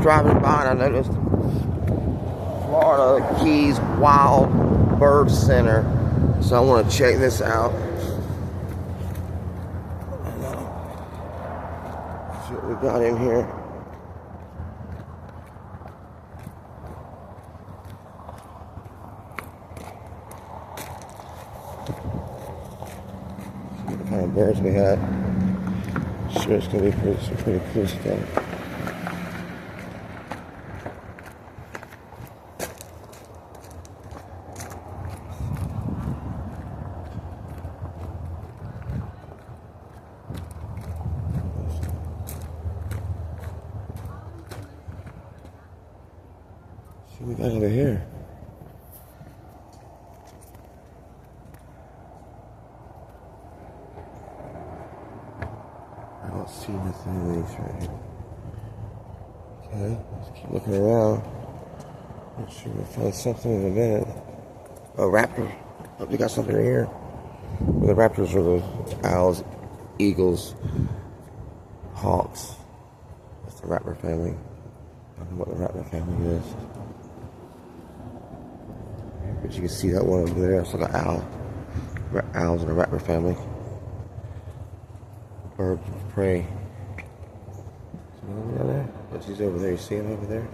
driving by and I noticed Florida Keys Wild Bird Center. So I want to check this out. See what we got in here. See what kind of birds we had. Sure, it's gonna be some pretty cool stuff. See what we got over here. I don't see nothing in these right here. Okay, let's keep looking around. Make sure we'll find something in a minute. A raptor. Hope we got something in here. Well, the raptors are the owls, eagles, hawks. That's the raptor family. I don't know what the raptor family is. But you can see that one over there. It's like an owl. Owls in the raptor family. Birds of prey. See one down there? What's he's over there? You see him over there?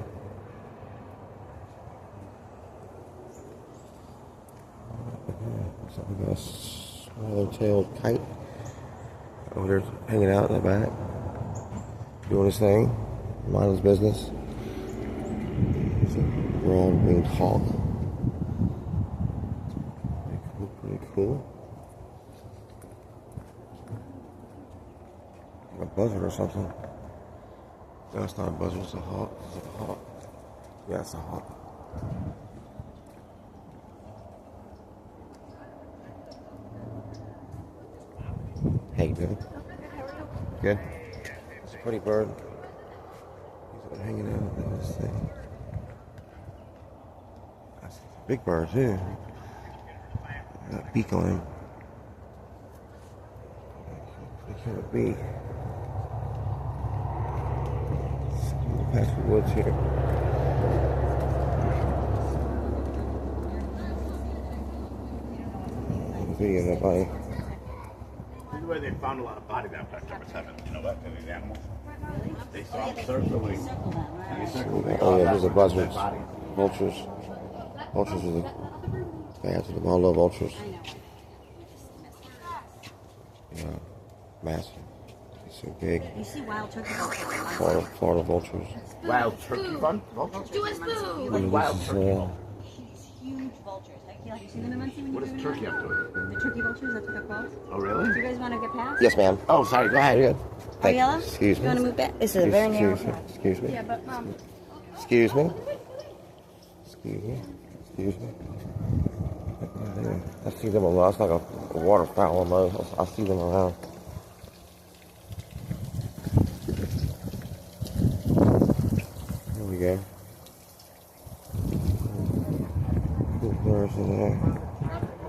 Looks like we got a swallow-tailed kite over there hanging out in the back, doing his thing, minding his business. It's a broad-winged hawk. Pretty cool. A buzzard or something. No, it's not a buzzard, it's a hawk. Is it a hawk? Yeah, it's a hawk. How you doing? Good? It's a pretty bird. He's hanging out in this thing. That's a big bird too. Got a beak on him. What can it be? Past the woods here. Video nobody. This is where they found a lot of bodies after October 7th. You know what? These animals. They saw circling. Oh yeah, these are buzzards. Vultures. Vultures are the bad to them. I love vultures. Yeah, massive. So big. You see wild turkey vultures. Florida vultures. Wild turkey vultures? Do his food. Like wild turkey. Huge vultures. Have you seen them in Muncie when What you're does doing turkey have to do with it? the turkey vultures? That's what they're called. Oh, really? Do you guys want to get past? Yes, ma'am. Oh, sorry. Go ahead. Good. Thank you. Ariella? Excuse me. You want to move back? This is a very narrow Excuse me. path. Excuse me. Yeah, but Excuse me. Excuse me. Excuse me. I see them a lot. It's like a waterfowl almost. I see them around. Here we go. Cool birds in there.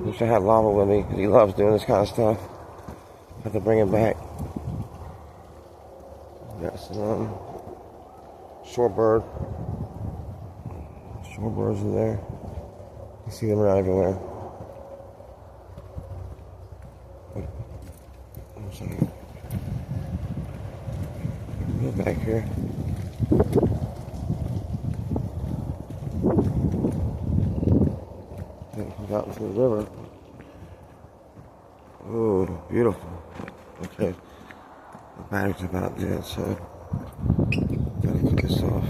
Wish I had Lava with me because he loves doing this kind of stuff. Have to bring him back. Got some shorebird. Shorebirds in there. You see them around everywhere. I'm sorry. Go back here. Comes out into the river. Oh, beautiful. Okay. The battery's about dead, so gotta cut this off.